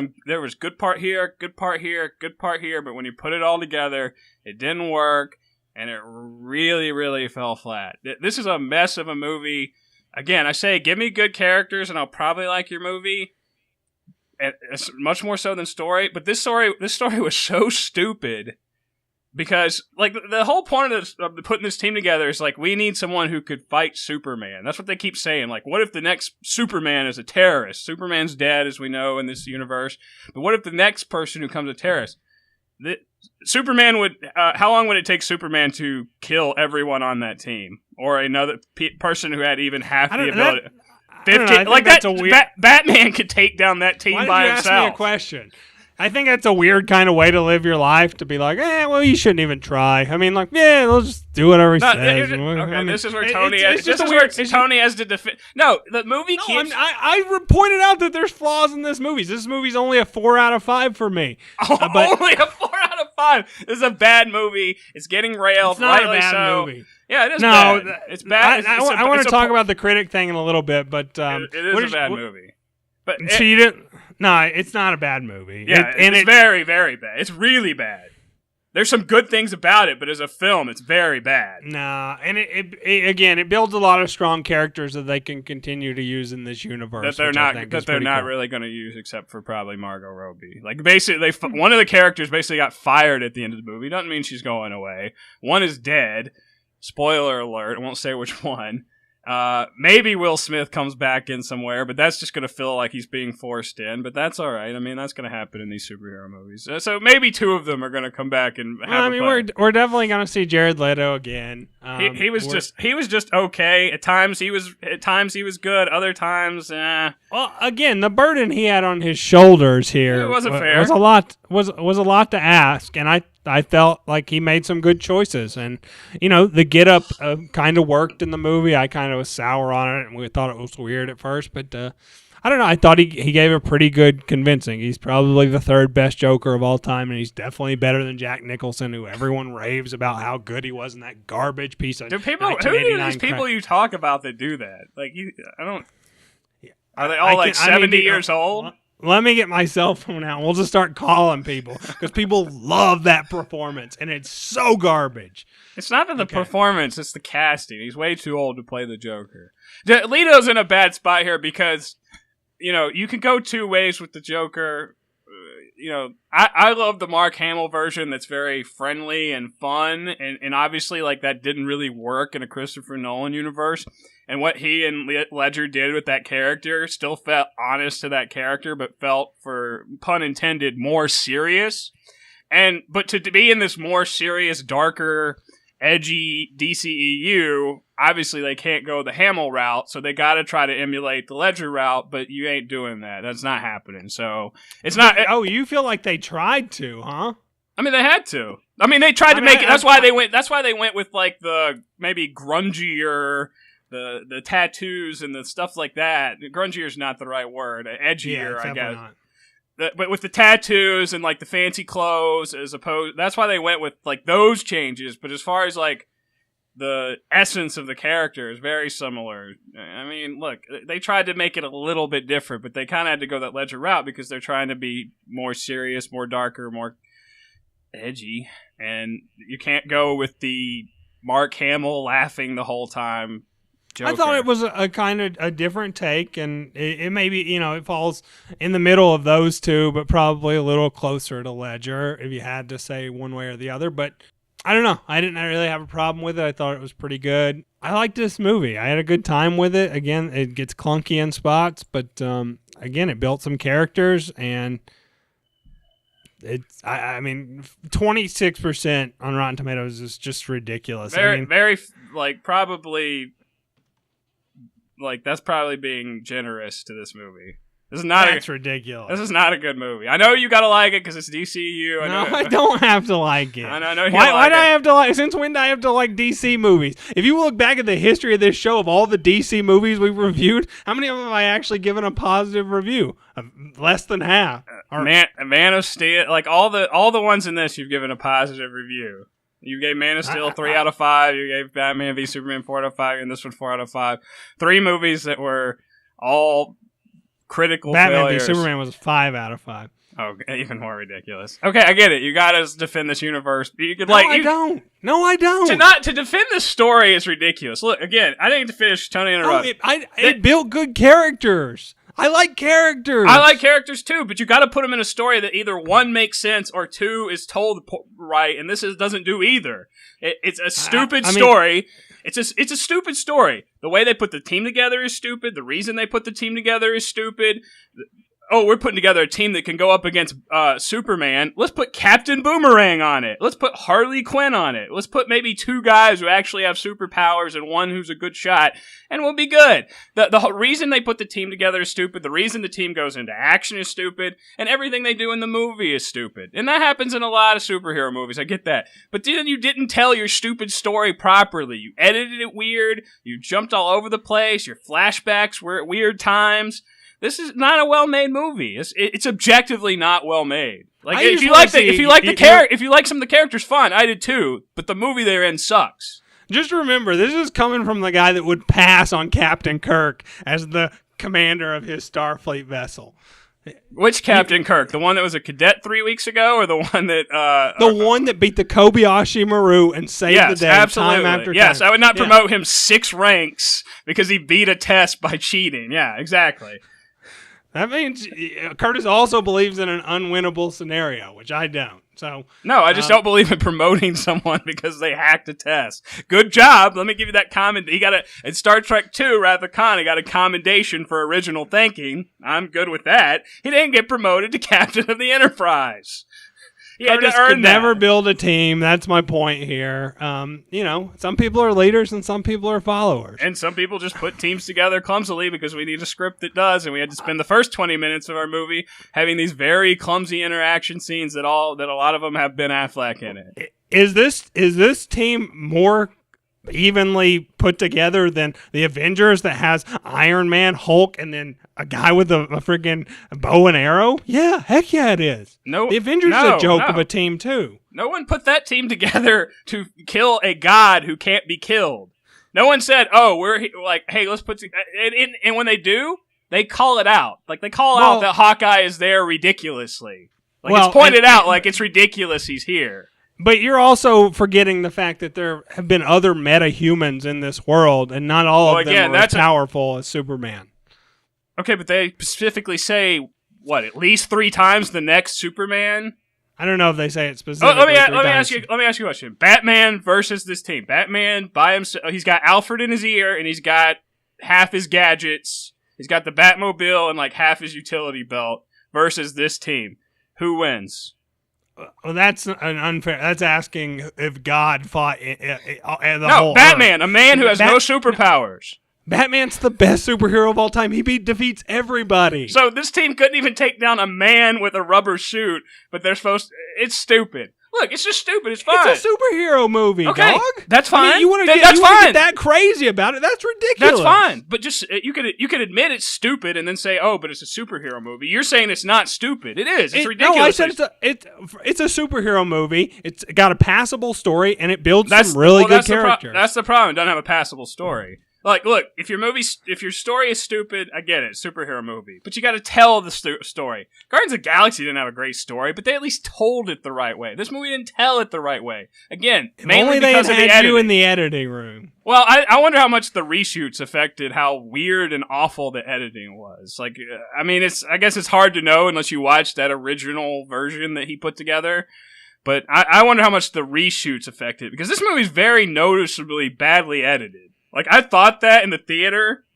good part here, good part here, good part here. But when you put it all together, it didn't work. And it really, really fell flat. This is a mess of a movie. Again, I say, give me good characters, and I'll probably like your movie. And it's much more so than story. But this story was so stupid because, like, the whole point of putting this team together is like we need someone who could fight Superman. That's what they keep saying. Like, what if the next Superman is a terrorist? Superman's dead, as we know in this universe. But what if the next person who comes a terrorist? Superman would. How long would it take Superman to kill everyone on that team, or another person who had even half the ability? 15, like that. Batman could take down that team by himself. Ask me a question. I think that's a weird kind of way to live your life, to be like, well, you shouldn't even try. I mean, like, yeah, they'll just do whatever he says. This is where Tony has to defend. No, the movie keeps... I pointed out that there's flaws in this movie. This movie's only a 4 out of 5 for me. Only a 4 out of 5. This is a bad movie. It's getting railed. It's not a bad movie. Yeah, it is bad. It's bad. I want to talk about the critic thing in a little bit, but... it is a bad movie. But so you didn't... No, it's not a bad movie. Yeah, it's very, very bad. It's really bad. There's some good things about it, but as a film, it's very bad. Nah, and it builds a lot of strong characters that they can continue to use in this universe. That they're not really going to use, except for probably Margot Robbie. Like basically, one of the characters basically got fired at the end of the movie. Doesn't mean she's going away. One is dead. Spoiler alert. I won't say which one. Maybe Will Smith comes back in somewhere, but that's just going to feel like he's being forced in, but that's all right. I mean, that's going to happen in these superhero movies. So maybe 2 of them are going to come back and have we're definitely going to see Jared Leto again. He was just okay. At times he was good, other times Well, again, the burden he had on his shoulders here wasn't fair. Was a lot to ask, and I felt like he made some good choices. And, the get up kind of worked in the movie. I kind of was sour on it, and we thought it was weird at first. But I don't know. I thought he gave a pretty good convincing. He's probably the 3rd best Joker of all time, and he's definitely better than Jack Nicholson, who everyone raves about how good he was in that garbage piece of who are these people you talk about that do that? Like, I don't... Are they all 70 years old? Let me get my cell phone out. We'll just start calling people because people love that performance, and it's so garbage. It's not the performance; it's the casting. He's way too old to play the Joker. Leto's in a bad spot here because you can go 2 ways with the Joker. I love the Mark Hamill version that's very friendly and fun, and obviously like that didn't really work in a Christopher Nolan universe. And what he and Ledger did with that character still felt honest to that character, but felt, for pun intended, more serious. But to be in this more serious, darker, edgy DCEU, obviously they can't go the Hamill route, so they got to try to emulate the Ledger route. But you ain't doing that. That's not happening. So it's not. You feel like they tried to, huh? I mean, they had to. I mean, they tried to make it. That's why they went. That's why they went with like the maybe grungier. The tattoos and the stuff like that. Grungier is not the right word. Edgier, I guess. But with the tattoos and like the fancy clothes, as opposed, that's why they went with like those changes. But as far as like the essence of the character is very similar. I mean, look, they tried to make it a little bit different, but they kind of had to go that Ledger route because they're trying to be more serious, more darker, more edgy, and you can't go with the Mark Hamill laughing the whole time Joker. I thought it was a kind of a different take, and it may be, it falls in the middle of those two, but probably a little closer to Ledger if you had to say one way or the other. But I don't know. I didn't really have a problem with it. I thought it was pretty good. I liked this movie. I had a good time with it. Again, it gets clunky in spots, but again, it built some characters, and I mean, 26% on Rotten Tomatoes is just ridiculous. Very, probably, that's probably being generous to this movie. That's ridiculous. This is not a good movie. I know you gotta like it because it's DCEU. I don't have to like it. I know. Why do I have to like? Since when do I have to like DC movies? If you look back at the history of this show of all the DC movies we've reviewed, how many of them have I actually given a positive review? Less than half. Man of Steel, all the ones in this, you've given a positive review. You gave Man of Steel 3 out of 5. You gave Batman v Superman 4 out of 5, and this one 4 out of 5. 3 movies that were all critical Batman failures. v Superman was 5 out of 5. Oh, even more ridiculous. Okay, I get it. You gotta defend this universe. You could I don't. No, I don't. To defend this story is ridiculous. Look, again, I didn't finish Tony and Kurtis. It built good characters. I like characters. I like characters too, but you got to put them in a story that either 1 makes sense or 2 is told right, and this doesn't do either. It's a stupid story. It's a stupid story. The way they put the team together is stupid. The reason they put the team together is stupid. Oh, we're putting together a team that can go up against Superman. Let's put Captain Boomerang on it. Let's put Harley Quinn on it. Let's put maybe 2 guys who actually have superpowers and 1 who's a good shot, and we'll be good. The reason they put the team together is stupid. The reason the team goes into action is stupid, and everything they do in the movie is stupid. And that happens in a lot of superhero movies. I get that. But then you didn't tell your stupid story properly. You edited it weird. You jumped all over the place. Your flashbacks were at weird times. This is not a well-made movie. It's objectively not well made. If you like some of the characters, fine. I did too. But the movie they're in sucks. Just remember, this is coming from the guy that would pass on Captain Kirk as the commander of his Starfleet vessel. Which Captain Kirk? The one that was a cadet 3 weeks ago, or the one that the one that beat the Kobayashi Maru and saved the day absolutely. Time after time? Yes, I would not promote him 6 ranks because he beat a test by cheating. Yeah, exactly. That means Kurtis also believes in an unwinnable scenario, which I don't. So no, I just don't believe in promoting someone because they hacked a test. Good job. Let me give you that comment. He got in Star Trek 2, Wrath of Khan, he got a commendation for original thinking. I'm good with that. He didn't get promoted to captain of the Enterprise. Kurtis could never build a team. That's my point here. Some people are leaders and some people are followers. And some people just put teams together clumsily because we need a script that does, and we had to spend the first 20 minutes of our movie having these very clumsy interaction scenes that a lot of them have Ben Affleck in it. Is this team more evenly put together than the Avengers that has Iron Man, Hulk, and then a guy with a freaking bow and arrow? Yeah, heck yeah, it is. No, the Avengers is a joke of a team too. No one put that team together to kill a god who can't be killed. No one said, "Oh, hey, let's put." And when they do, they call it out. They call out that Hawkeye is there ridiculously. It's pointed out it's ridiculous he's here. But you're also forgetting the fact that there have been other meta-humans in this world, and not all of them are as powerful as Superman. Okay, but they specifically say, at least 3 times the next Superman? I don't know if they say it specifically. Let me ask you a question. Batman versus this team. Batman by himself, he's got Alfred in his ear, and he's got half his gadgets. He's got the Batmobile and half his utility belt versus this team. Who wins? Well, that's an unfair. That's asking if God fought the No, whole Batman, Earth. A man who has no superpowers. Batman's the best superhero of all time. He defeats everybody. So this team couldn't even take down a man with a rubber suit, but they're supposed to. It's stupid. Look, it's just stupid. It's fine. It's a superhero movie, okay, dog. That's fine. You want to get that crazy about it? That's ridiculous. That's fine. But just you could admit it's stupid and then say, "Oh, but it's a superhero movie." You're saying it's not stupid. It is. It's ridiculous. No, I said it's a superhero movie. It's got a passable story and it builds some really good characters. That's the problem. It doesn't have a passable story. Look, if your story is stupid, I get it, it's a superhero movie. But you got to tell the story. Guardians of the Galaxy didn't have a great story, but they at least told it the right way. This movie didn't tell it the right way. Again, mainly because of the editing. You in the editing room. Well, I wonder how much the reshoots affected how weird and awful the editing was. I guess it's hard to know unless you watch that original version that he put together. But I wonder how much the reshoots affected, because this movie is very noticeably badly edited. I thought that in the theater,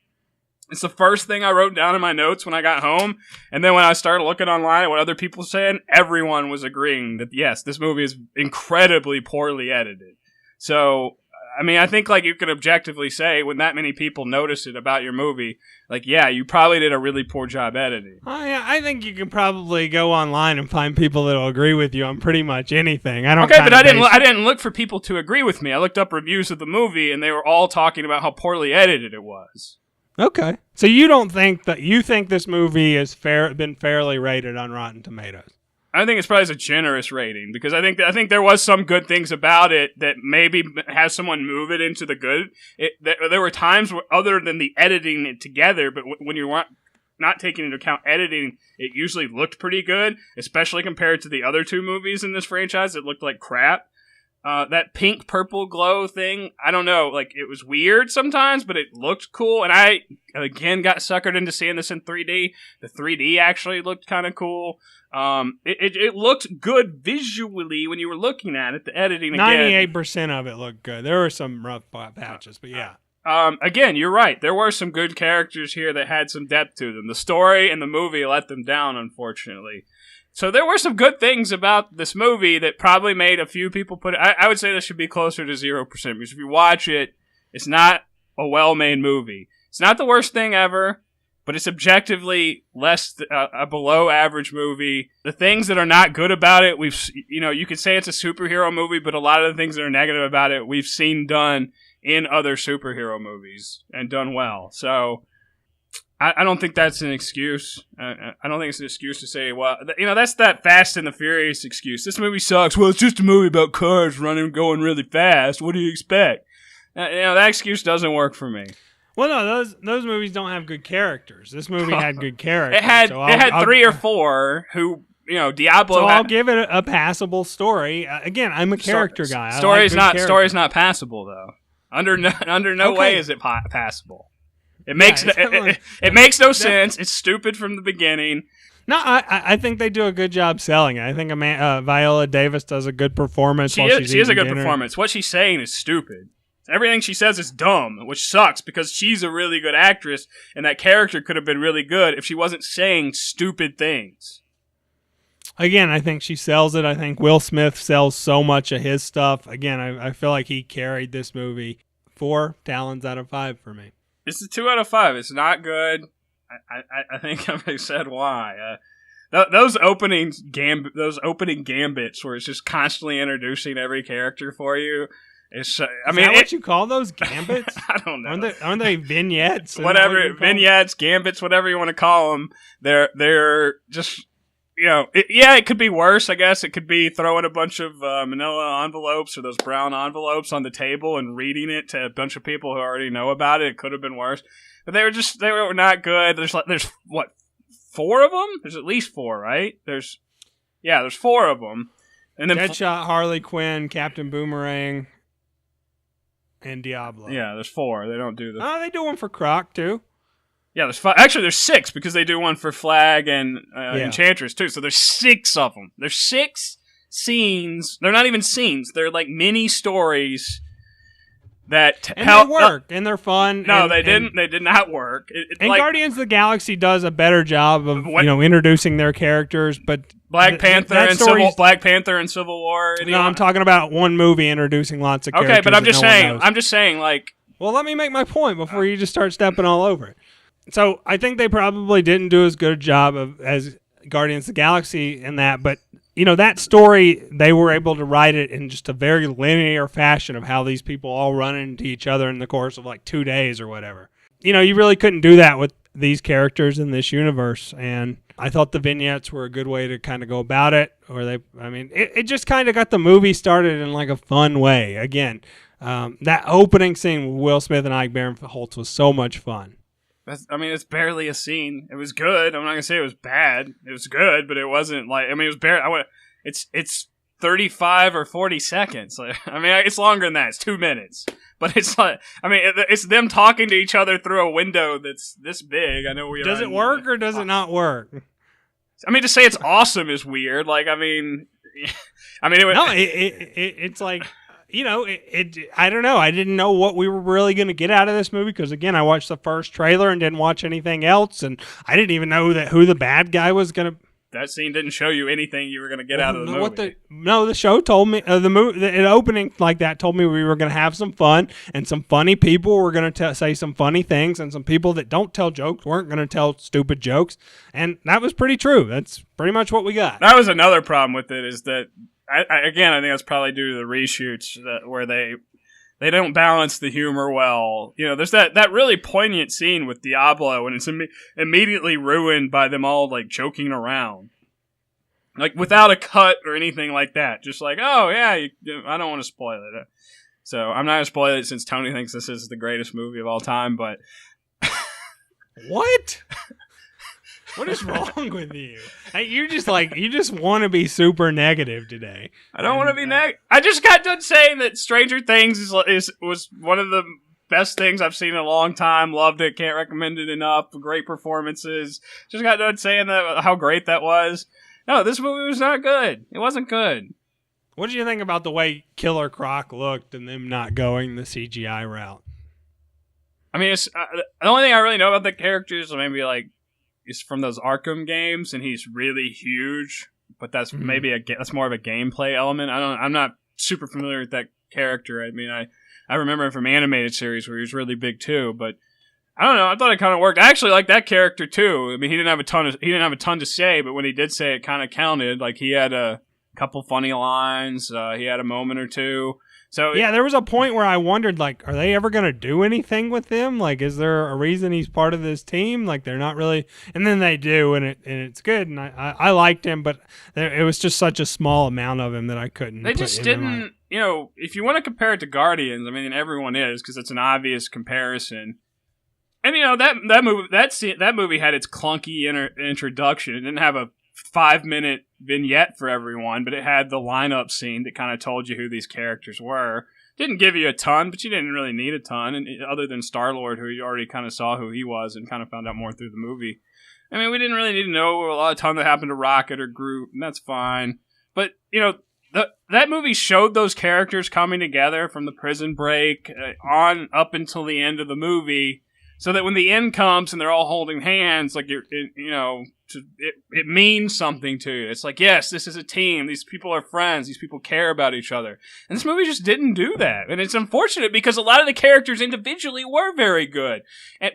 It's the first thing I wrote down in my notes when I got home. And then when I started looking online at what other people were saying, everyone was agreeing that, yes, this movie is incredibly poorly edited. So, I mean, I think, like, you can objectively say, when that many people notice it about your movie, like, yeah, you probably did a really poor job editing. Oh, yeah, I think you can probably go online and find people that will agree with you on pretty much anything. Okay, but I didn't look for people to agree with me. I looked up reviews of the movie, and they were all talking about how poorly edited it was. Okay. So you don't think that you think this movie has been fairly rated on Rotten Tomatoes? I think it's probably a generous rating because I think there was some good things about it that maybe has someone move it into the good. There were times where, other than the editing it together, but when you're not taking into account editing, it usually looked pretty good, especially compared to the other two movies in this franchise that looked like crap. That pink purple glow thing, I don't know, like, it was weird sometimes, but it looked cool, and I, again, got suckered into seeing this in 3D. The 3D actually looked kind of cool. It looked good visually when you were looking at it. The editing, again, 98% of it looked good. There were some rough patches, but yeah. Again, you're right. There were some good characters here that had some depth to them. The story and the movie let them down, unfortunately. So there were some good things about this movie that probably made a few people put it. I would say this should be closer to 0% because if you watch it, it's not a well-made movie. It's not the worst thing ever, but it's objectively a below-average movie. The things that are not good about it, you could say it's a superhero movie, but a lot of the things that are negative about it, we've seen done in other superhero movies and done well. So I don't think that's an excuse. I don't think it's an excuse to say, well, that's that Fast and the Furious excuse. This movie sucks. Well, it's just a movie about cars going really fast. What do you expect? That excuse doesn't work for me. Well, no, those movies don't have good characters. This movie had good characters. It had three or four who, Diablo. So I'll give it a passable story. Again, I'm a character guy. Story's not passable though. Under no way is it passable. It makes no sense. It's stupid from the beginning. No, I think they do a good job selling it. I think Viola Davis does a good performance. She is a good performance. What she's saying is stupid. Everything she says is dumb, which sucks because she's a really good actress, and that character could have been really good if she wasn't saying stupid things. Again, I think she sells it. I think Will Smith sells so much of his stuff. Again, I feel like he carried this movie. 4 talons out of 5 for me. It's a 2 out of 5. It's not good. I think I've said why. Those opening gambits where it's just constantly introducing every character for you. Is that what you call those gambits? I don't know. Aren't they vignettes? Whatever, vignettes, gambits, whatever you want to call them. They're just, it could be worse, I guess. It could be throwing a bunch of manila envelopes or those brown envelopes on the table and reading it to a bunch of people who already know about it. It could have been worse. But they were not good. There's what, 4 of them? There's at least 4, right? There's 4 of them. And then Deadshot, Harley Quinn, Captain Boomerang, and Diablo. Yeah, there's 4. They don't do the... Oh, they do one for Croc, too. Yeah, there's 5. Actually, there's 6 because they do one for Flag and Enchantress, too. So there's 6 of them. There's 6 scenes. They're not even scenes. They're like mini stories that they work, and they're fun. No, they didn't. They did not work. Guardians of the Galaxy does a better job of introducing their characters, but Black Panther and Civil War. No, I'm talking about one movie introducing lots of characters. Okay, but I'm just saying, like. Well, let me make my point before you just start stepping all over it. So I think they probably didn't do as good a job as Guardians of the Galaxy in that, but that story, they were able to write it in just a very linear fashion of how these people all run into each other in the course of like 2 days or whatever. You really couldn't do that with these characters in this universe, and I thought the vignettes were a good way to kind of go about it. It just kind of got the movie started in like a fun way. Again, that opening scene with Will Smith and Ike Barinholtz was so much fun. It's barely a scene. It was good. I'm not gonna say it was bad. It was good, but it wasn't like. It was barely. It's 35 or 40 seconds. It's longer than that. It's 2 minutes. But it's like, it's them talking to each other through a window that's this big. I know we. Does it work or does it not work? To say it's awesome is weird. It's like I don't know. I didn't know what we were really going to get out of this movie because, again, I watched the first trailer and didn't watch anything else, and I didn't even know who the bad guy was going to. That scene didn't show you anything you were going to get out of the movie. The show told me the opening like that told me we were going to have some fun and some funny people were going to say some funny things, and some people that don't tell jokes weren't going to tell stupid jokes, and that was pretty true. That's pretty much what we got. That was another problem with it is that I think that's probably due to the reshoots where they don't balance the humor well. There's that really poignant scene with Diablo, and it's immediately ruined by them all like joking around, like without a cut or anything like that. Just like, oh yeah, I don't want to spoil it, so I'm not gonna spoil it since Tony thinks this is the greatest movie of all time. But what? What is wrong with you? You just want to be super negative today. I don't want to be negative. I just got done saying that Stranger Things was one of the best things I've seen in a long time. Loved it. Can't recommend it enough. Great performances. Just got done saying how great that was. No, this movie was not good. It wasn't good. What did you think about the way Killer Croc looked and them not going the CGI route? I mean, it's, the only thing I really know about the characters is maybe like is from those Arkham games, and he's really huge. But that's maybe that's more of a gameplay element. I'm not super familiar with that character. I mean, I remember him from animated series where he was really big too. But I don't know. I thought it kind of worked. I actually like that character too. I mean, he didn't have a ton to say, but when he did say it, kind of counted. Like he had a couple funny lines. He had a moment or two. So yeah, there was a point where I wondered, like, are they ever going to do anything with him? Like, is there a reason he's part of this team? Like, they're not really, and then they do, and it's good. And I liked him, but it was just such a small amount of him that I couldn't. They just didn't, if you want to compare it to Guardians, I mean, everyone is because it's an obvious comparison. And that movie had its clunky introduction. It didn't have a 5-minute vignette for everyone, but it had the lineup scene that kind of told you who these characters were. Didn't give you a ton, but you didn't really need a ton, and other than Star-Lord, who you already kind of saw who he was and kind of found out more through the movie. I mean, we didn't really need to know a ton that happened to Rocket or Groot, and that's fine. But, that movie showed those characters coming together from the prison break on up until the end of the movie, so that when the end comes and they're all holding hands, like it means something to you. It's like, yes, this is a team. These people are friends. These people care about each other. And this movie just didn't do that. And it's unfortunate because a lot of the characters individually were very good.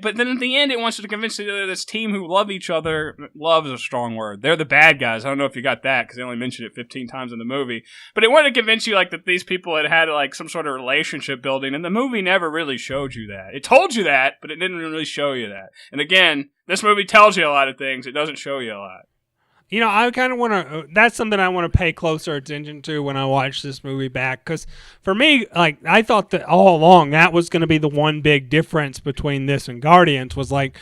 But then at the end, it wants you to convince you that this team who love each other, love is a strong word. They're the bad guys. I don't know if you got that because they only mentioned it 15 times in the movie. But it wanted to convince you like that these people had like some sort of relationship building. And the movie never really showed you that. It told you that, but it didn't really show you that. And again, this movie tells you a lot of things. It doesn't show you a lot. I kind of want to, that's something I want to pay closer attention to when I watch this movie back. Because for me, like, I thought that all along that was going to be the one big difference between this and Guardians was like,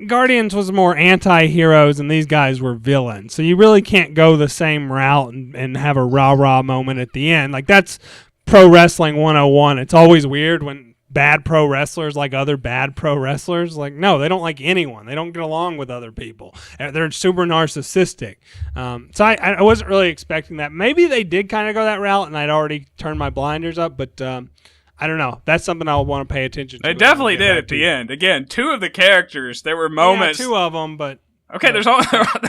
Guardians was more anti-heroes and these guys were villains. So you really can't go the same route and have a rah-rah moment at the end. Like, that's pro wrestling 101. It's always weird when bad pro wrestlers like other bad pro wrestlers. Like, no, they don't like anyone. They don't get along with other people. They're super narcissistic. So I wasn't really expecting that. Maybe they did kind of go that route and I'd already turned my blinders up, but I don't know. That's something I'll want to pay attention to. They definitely did at the end. Again, 2 of the characters, there were moments. Yeah, 2 of them, but... Okay, there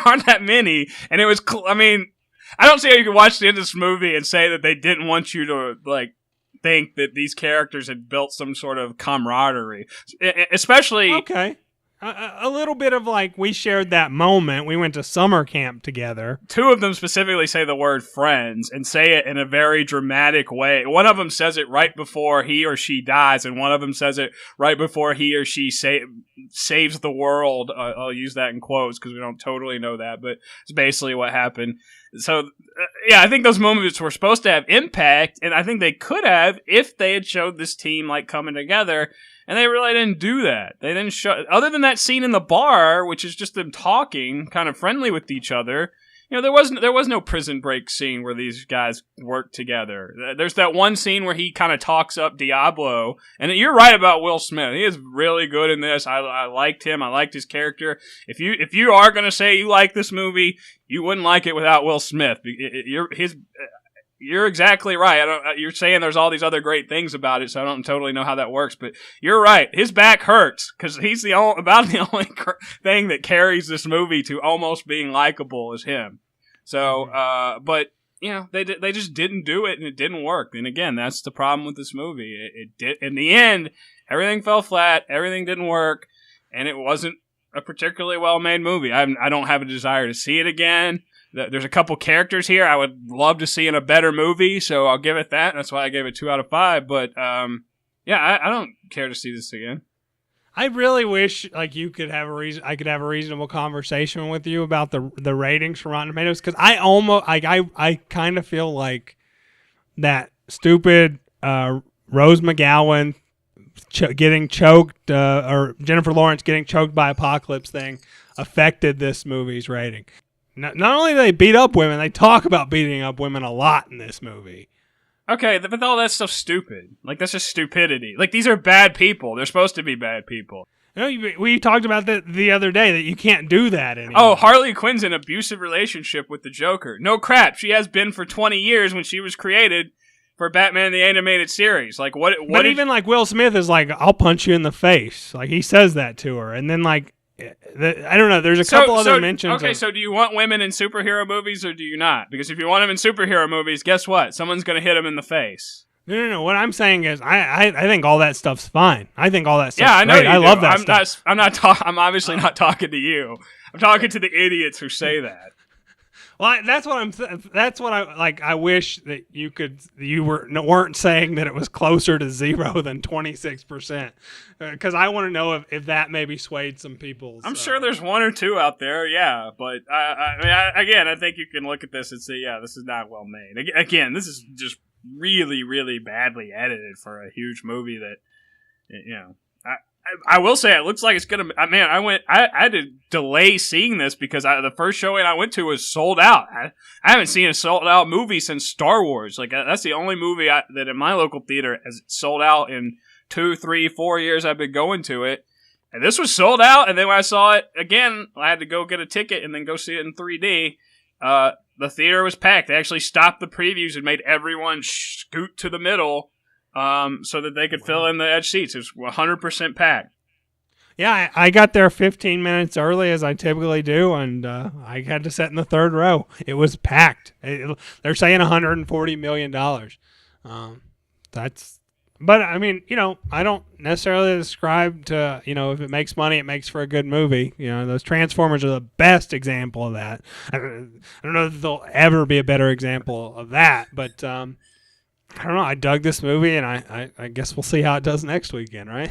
aren't that many, and it was... I mean, I don't see how you could watch the end of this movie and say that they didn't want you to, like, think that these characters had built some sort of camaraderie, especially... Okay. A little bit of like, we shared that moment. We went to summer camp together. 2 of them specifically say the word friends and say it in a very dramatic way. One of them says it right before he or she dies, and one of them says it right before he or she saves the world. I'll use that in quotes because we don't totally know that, but it's basically what happened. So, yeah, I think those moments were supposed to have impact, and I think they could have if they had showed this team like coming together. And they really didn't do that. They didn't show, other than that scene in the bar, which is just them talking, kind of friendly with each other. There was no prison break scene where these guys work together. There's that one scene where he kind of talks up Diablo, and you're right about Will Smith. He is really good in this. I liked him. I liked his character. If you are going to say you like this movie, you wouldn't like it without Will Smith. you're exactly right. You're saying there's all these other great things about it, so I don't totally know how that works. But you're right. His back hurts because he's about the only thing that carries this movie to almost being likable is him. So, but they just didn't do it, and it didn't work. And again, that's the problem with this movie. It did in the end. Everything fell flat. Everything didn't work, and it wasn't a particularly well-made movie. I don't have a desire to see it again. There's a couple characters here I would love to see in a better movie, so I'll give it that. That's why I gave it 2 out of 5. But I don't care to see this again. I really wish you could have I could have a reasonable conversation with you about the ratings for Rotten Tomatoes, because I almost I kind of feel like that stupid Rose McGowan getting choked or Jennifer Lawrence getting choked by Apocalypse thing affected this movie's rating. Not only do they beat up women, they talk about beating up women a lot in this movie. Okay, but all that stuff's stupid. That's just stupidity. These are bad people. They're supposed to be bad people. We talked about that the other day, that you can't do that anymore. Oh, Harley Quinn's in an abusive relationship with the Joker. No crap. She has been for 20 years when she was created for Batman the Animated Series. What but even Will Smith is I'll punch you in the face. He says that to her. And then I don't know. There's a couple other mentions. Okay, so do you want women in superhero movies or do you not? Because if you want them in superhero movies, guess what? Someone's going to hit them in the face. No. What I'm saying is, I think all that stuff's fine. I think all that stuff's I know great. I love that stuff. I'm obviously not talking to you. I'm talking to the idiots who say that. Well, that's what I wish that you weren't saying that it was closer to 0 than 26%, because I want to know if that maybe swayed some people's. I'm sure there's 1 or 2 out there, yeah, but I think you can look at this and say, yeah, this is not well made. Again, this is just really, really badly edited for a huge movie that, I will say it looks like it's gonna. Man, I had to delay seeing this because the first showing I went to was sold out. I haven't seen a sold out movie since Star Wars. That's the only movie that in my local theater has sold out in 2, 3, 4 years I've been going to it. And this was sold out. And then when I saw it again, I had to go get a ticket and then go see it in 3D. The theater was packed. They actually stopped the previews and made everyone scoot to the middle. So that they could fill in the edge seats. It was 100% packed. Yeah, I got there 15 minutes early, as I typically do, and I had to sit in the third row. It was packed. They're saying $140 million. But I mean, I don't necessarily ascribe to, if it makes money, it makes for a good movie. Those Transformers are the best example of that. I don't know if there'll ever be a better example of that, but I don't know. I dug this movie, and I guess we'll see how it does next weekend, right?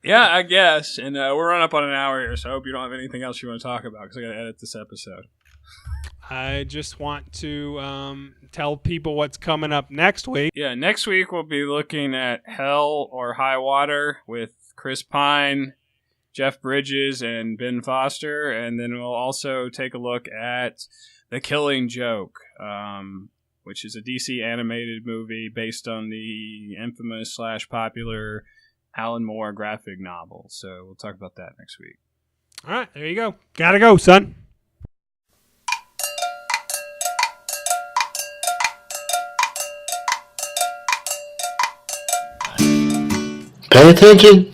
Yeah, I guess. And we're running up on an hour here, so I hope you don't have anything else you want to talk about, because I got to edit this episode. I just want to tell people what's coming up next week. Yeah, next week we'll be looking at Hell or High Water with Chris Pine, Jeff Bridges, and Ben Foster. And then we'll also take a look at The Killing Joke, which is a DC animated movie based on the infamous / popular Alan Moore graphic novel. So we'll talk about that next week. All right, there you go. Gotta go, son. Pay attention.